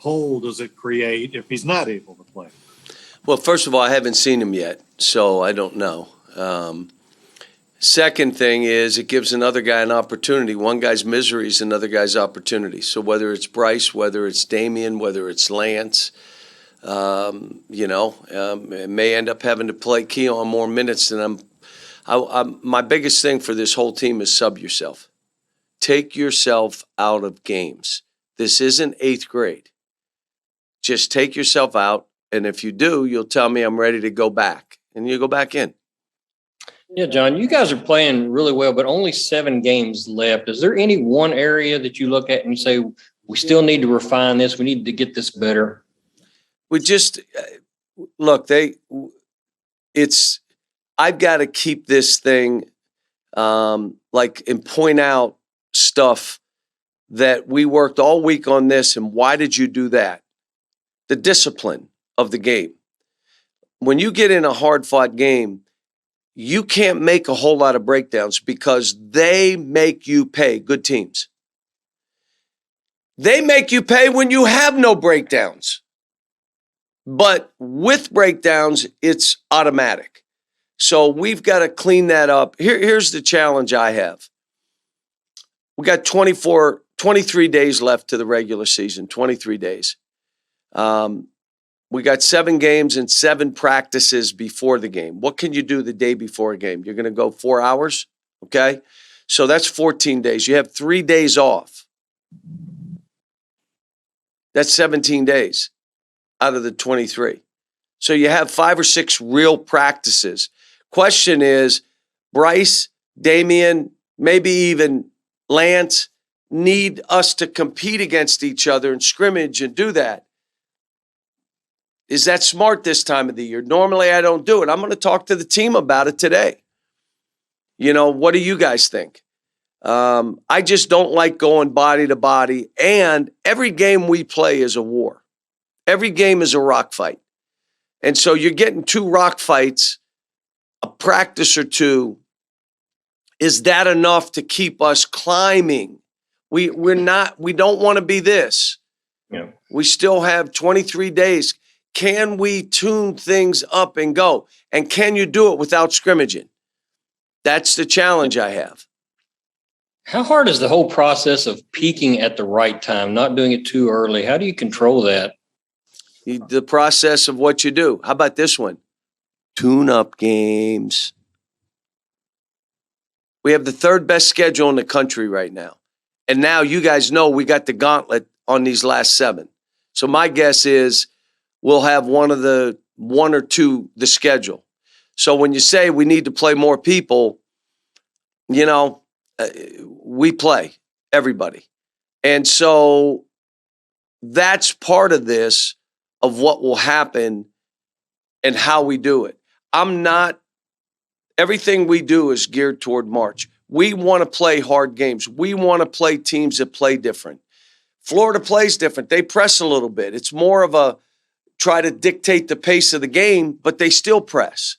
hole does it create if he's not able to play? Well, first of all, I haven't seen him yet, so I don't know. Second thing is it gives another guy an opportunity. One guy's misery is another guy's opportunity. So whether it's Bryce, whether it's Damian, whether it's Lance, it may end up having to play Keon more minutes than my biggest thing for this whole team is sub yourself. Take yourself out of games. This isn't 8th grade. Just take yourself out, and if you do, you'll tell me I'm ready to go back, and you go back in. Yeah, John, you guys are playing really well, but only 7 games left. Is there any one area that you look at and you say, we still need to refine this, we need to get this better? We just look, I've got to keep this thing and point out stuff that we worked all week on this, and why did you do that? The discipline of the game. When you get in a hard-fought game, you can't make a whole lot of breakdowns because they make you pay. Good teams. They make you pay when you have no breakdowns. But with breakdowns, it's automatic. So we've got to clean that up. Here's the challenge I have. We got 23 days left to the regular season, 23 days. We got 7 games and 7 practices before the game. What can you do the day before a game? You're going to go 4 hours, okay? So that's 14 days. You have 3 days off. That's 17 days out of the 23. So you have 5 or 6 real practices. Question is, Bryce, Damian, maybe even Lance need us to compete against each other and scrimmage and do that. Is that smart this time of the year? Normally, I don't do it. I'm going to talk to the team about it today. What do you guys think? I just don't like going body to body. And every game we play is a war. Every game is a rock fight. And so you're getting 2 rock fights, a practice or 2. Is that enough to keep us climbing? We don't want to be this. Yeah. We still have 23 days. Can we tune things up and go? And can you do it without scrimmaging? That's the challenge I have. How hard is the whole process of peaking at the right time, not doing it too early? How do you control that? The process of what you do. How about this one? Tune-up games. We have the 3rd best schedule in the country right now. And now you guys know we got the gauntlet on these last 7. So my guess is we'll have one or two the schedule. So when you say we need to play more people, we play everybody. And so that's part of this, of what will happen and how we do it. Everything we do is geared toward March. We want to play hard games. We want to play teams that play different. Florida plays different. They press a little bit. It's more of a try to dictate the pace of the game, but they still press.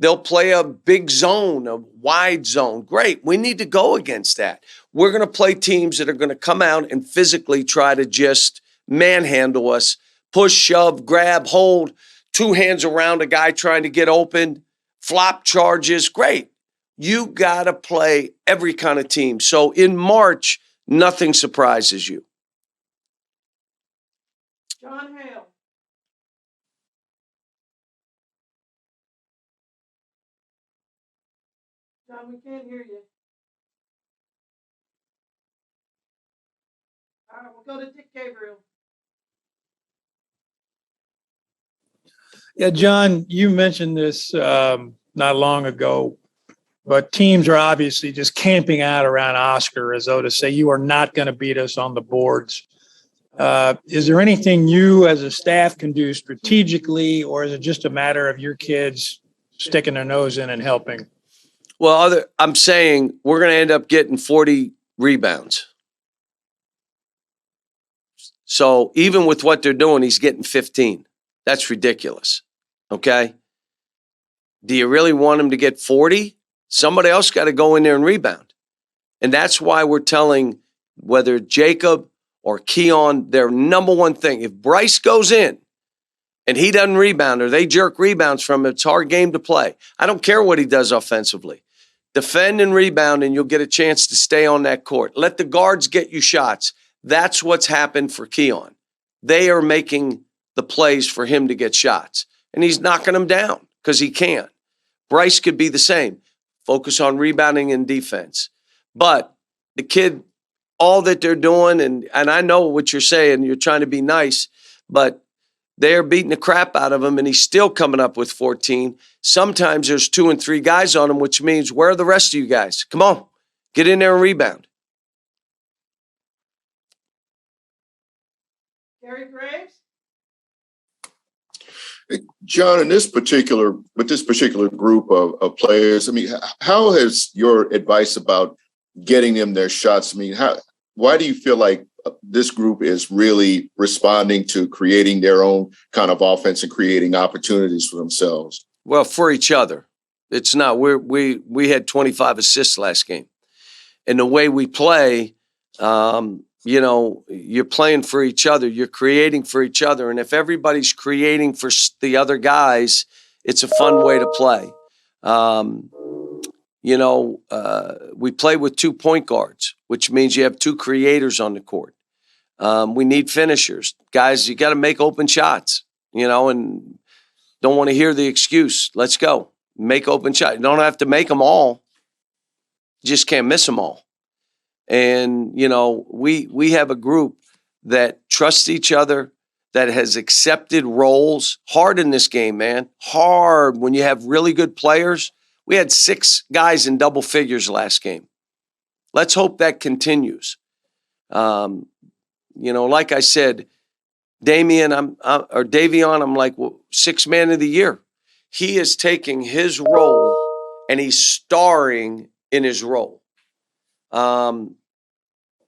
They'll play a big zone, a wide zone. Great. We need to go against that. We're going to play teams that are going to come out and physically try to just manhandle us, push, shove, grab, hold, 2 hands around a guy trying to get open, flop charges. Great. You got to play every kind of team. So in March, nothing surprises you. John Hale. John, we can't hear you. All right, we'll go to Dick Gabriel. Yeah, John, you mentioned this not long ago, but teams are obviously just camping out around Oscar as though to say you are not going to beat us on the boards. Is there anything you as a staff can do strategically, or is it just a matter of your kids sticking their nose in and helping? Well, I'm saying we're going to end up getting 40 rebounds. So even with what they're doing, he's getting 15. That's ridiculous. Okay? Do you really want him to get 40? Somebody else got to go in there and rebound. And that's why we're telling whether Jacob or Keon, their number one thing. If Bryce goes in and he doesn't rebound or they jerk rebounds from him, it's a hard game to play. I don't care what he does offensively. Defend and rebound, and you'll get a chance to stay on that court. Let the guards get you shots. That's what's happened for Keon. They are making the plays for him to get shots, and he's knocking them down because he can. Bryce could be the same. Focus on rebounding and defense. But the kid, all that they're doing, and I know what you're saying, you're trying to be nice, but they're beating the crap out of him, and he's still coming up with 14. Sometimes there's 2 and 3 guys on him, which means where are the rest of you guys? Come on, get in there and rebound. Gary Graves? John, with this particular group of players, I mean, how has your advice about getting them their shots? I mean, why do you feel like this group is really responding to creating their own kind of offense and creating opportunities for themselves? Well, for each other. It's not, we had 25 assists last game. And the way we play, you're playing for each other. You're creating for each other. And if everybody's creating for the other guys, it's a fun way to play. We play with 2 point guards, which means you have 2 creators on the court. We need finishers. Guys, you got to make open shots, and don't want to hear the excuse. Let's go. Make open shots. You don't have to make them all. You just can't miss them all. And, we have a group that trusts each other, that has accepted roles. Hard in this game, man. Hard when you have really good players. We had 6 guys in double figures last game. Let's hope that continues. Like I said, Davion, I'm like, 6th man of the year. He is taking his role and he's starring in his role.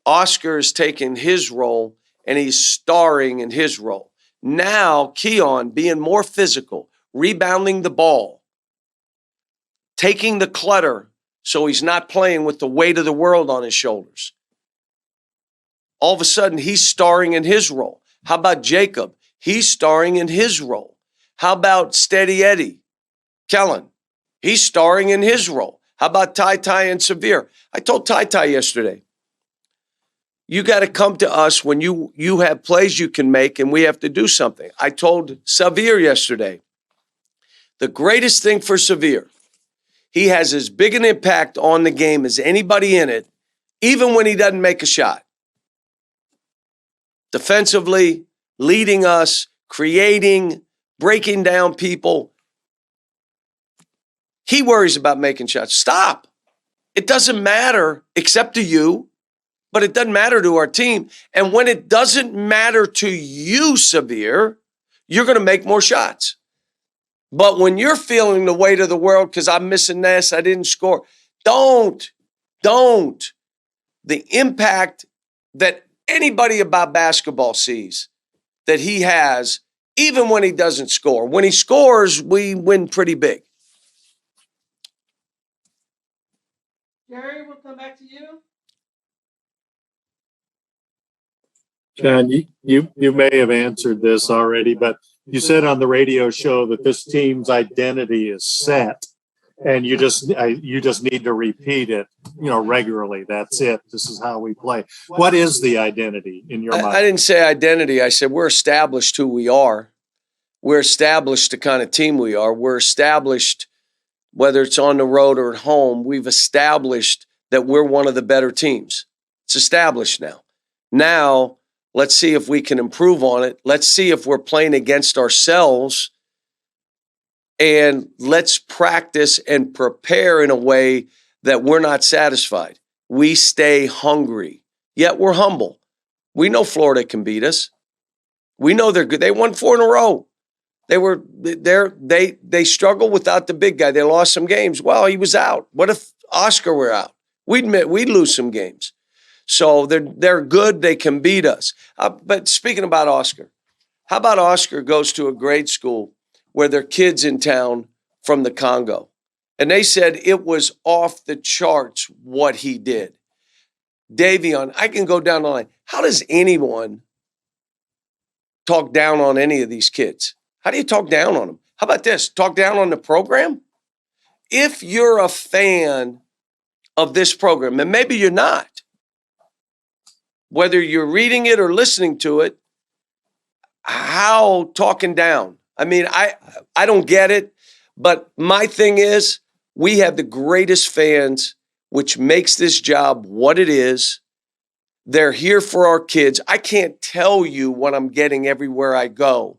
Oscar is taking his role and he's starring in his role. Now, Keon being more physical, rebounding the ball, taking the clutter so he's not playing with the weight of the world on his shoulders. All of a sudden, he's starring in his role. How about Jacob? He's starring in his role. How about Steady Eddie Kellen? He's starring in his role. How about Ty and Severe? I told Ty yesterday, you got to come to us when you have plays you can make and we have to do something. I told Severe yesterday, the greatest thing for Severe, he has as big an impact on the game as anybody in it, even when he doesn't make a shot. Defensively, leading us, creating, breaking down people. He worries about making shots. Stop. It doesn't matter except to you, but it doesn't matter to our team. And when it doesn't matter to you, Severe, you're going to make more shots. But when you're feeling the weight of the world because I'm missing this, I didn't score, don't. The impact that anybody about basketball sees that he has, even when he doesn't score. When he scores, we win pretty big. Jerry, we'll come back to you. John, you may have answered this already, but you said on the radio show that this team's identity is set, and you just need to repeat it, regularly. That's it. This is how we play. What is the identity in your mind? I didn't say identity. I said we're established who we are. We're established the kind of team we are. We're established, whether it's on the road or at home, we've established that we're one of the better teams. It's established now. Now, let's see if we can improve on it. Let's see if we're playing against ourselves. And let's practice and prepare in a way that we're not satisfied. We stay hungry, yet we're humble. We know Florida can beat us. We know they're good. They won 4 in a row. They struggled without the big guy. They lost some games. Well, he was out. What if Oscar were out? We'd lose some games. So they're good. They can beat us. But speaking about Oscar, how about Oscar goes to a grade school where there are kids in town from the Congo? And they said it was off the charts what he did. Davion, I can go down the line. How does anyone talk down on any of these kids? How do you talk down on them? How about this? Talk down on the program? If you're a fan of this program, and maybe you're not, whether you're reading it or listening to it, how talking down? I mean, I don't get it, but my thing is we have the greatest fans, which makes this job what it is. They're here for our kids. I can't tell you what I'm getting everywhere I go.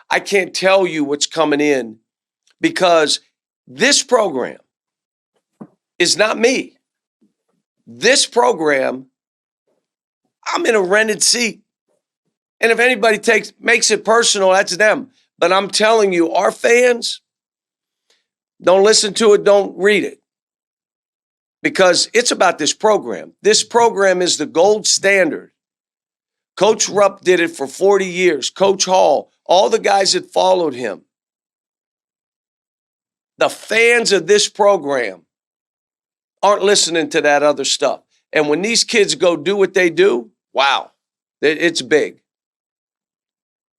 I can't tell you what's coming in because this program is not me. This program, I'm in a rented seat. And if anybody makes it personal, that's them. But I'm telling you, our fans, don't listen to it, don't read it. Because it's about this program. This program is the gold standard. Coach Rupp did it for 40 years. Coach Hall, all the guys that followed him. The fans of this program aren't listening to that other stuff. And when these kids go do what they do, wow, it's big.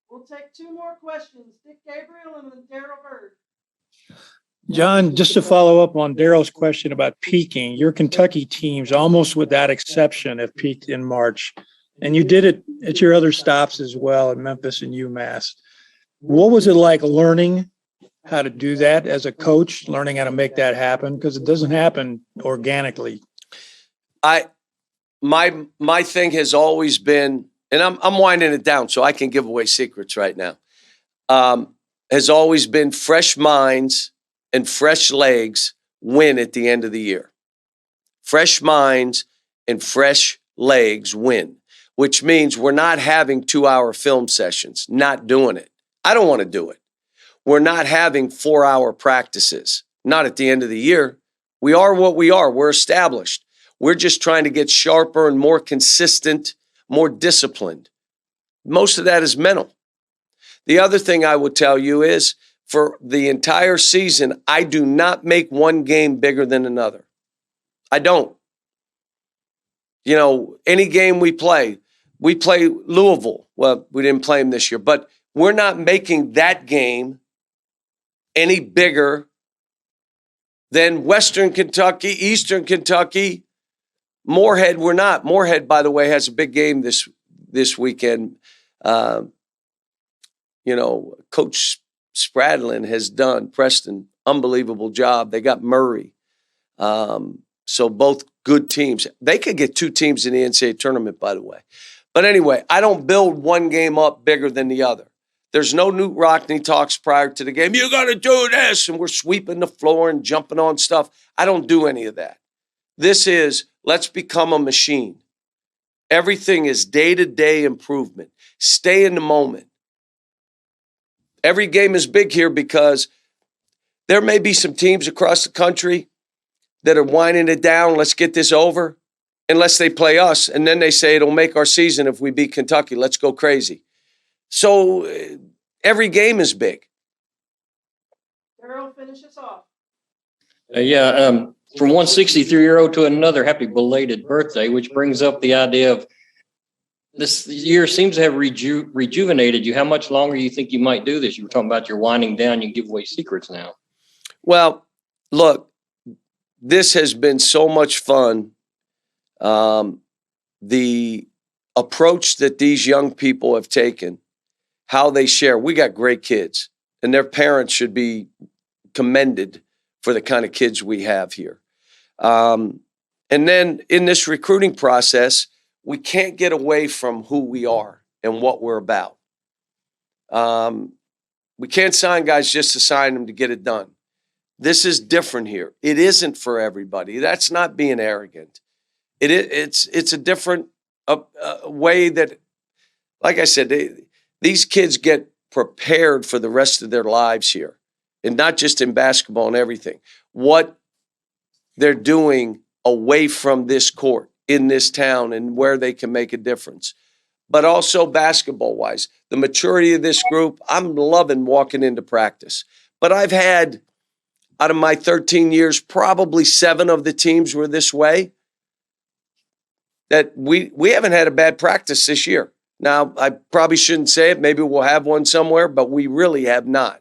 We'll take two more questions. Dick Gabriel and then Daryl Bird. John, just to follow up on Daryl's question about peaking, your Kentucky teams, almost without exception, have peaked in March. And you did it at your other stops as well at Memphis and UMass. What was it like learning how to do that as a coach, learning how to make that happen? Because it doesn't happen organically. My thing has always been, and I'm winding it down so I can give away secrets right now, has always been fresh minds and fresh legs win at the end of the year. Fresh minds and fresh legs win, which means we're not having 2-hour film sessions, not doing it. I don't want to do it. We're not having 4-hour practices, not at the end of the year. We are what we are. We're established. We're just trying to get sharper and more consistent, more disciplined. Most of that is mental. The other thing I would tell you is for the entire season, I do not make one game bigger than another. I don't. You know, any game we play Louisville. Well, we didn't play them this year, but we're not making that game any bigger than Western Kentucky, Eastern Kentucky, Moorhead. We're not. Moorhead, by the way, has a big game this weekend. Coach Spradlin has done, Preston, unbelievable job. They got Murray. So both good teams. They could get 2 teams in the NCAA tournament, by the way. But anyway, I don't build one game up bigger than the other. There's no Newt Rockne talks prior to the game. You got to do this. And we're sweeping the floor and jumping on stuff. I don't do any of that. This is, let's become a machine. Everything is day-to-day improvement. Stay in the moment. Every game is big here because there may be some teams across the country that are winding it down. Let's get this over. Unless they play us. And then they say it'll make our season if we beat Kentucky. Let's go crazy. So every game is big. Daryl, finish us off. From one 63-year-old to another, happy belated birthday, which brings up the idea of this year seems to have rejuvenated you. How much longer do you think you might do this? You were talking about you're winding down. You give away secrets now. Well, look, this has been so much fun. The approach that these young people have taken, how they share. We got great kids, and their parents should be commended for the kind of kids we have here. And then in this recruiting process, we can't get away from who we are and what we're about. We can't sign guys just to sign them to get it done. This is different here. It isn't for everybody. That's not being arrogant. It's a different way that, like I said, these kids get prepared for the rest of their lives here, and not just in basketball and everything. What they're doing away from this court in this town and where they can make a difference. But also basketball-wise, the maturity of this group, I'm loving walking into practice. But I've had, out of my 13 years, probably 7 of the teams were this way. that we haven't had a bad practice this year. Now, I probably shouldn't say it. Maybe we'll have one somewhere, but we really have not.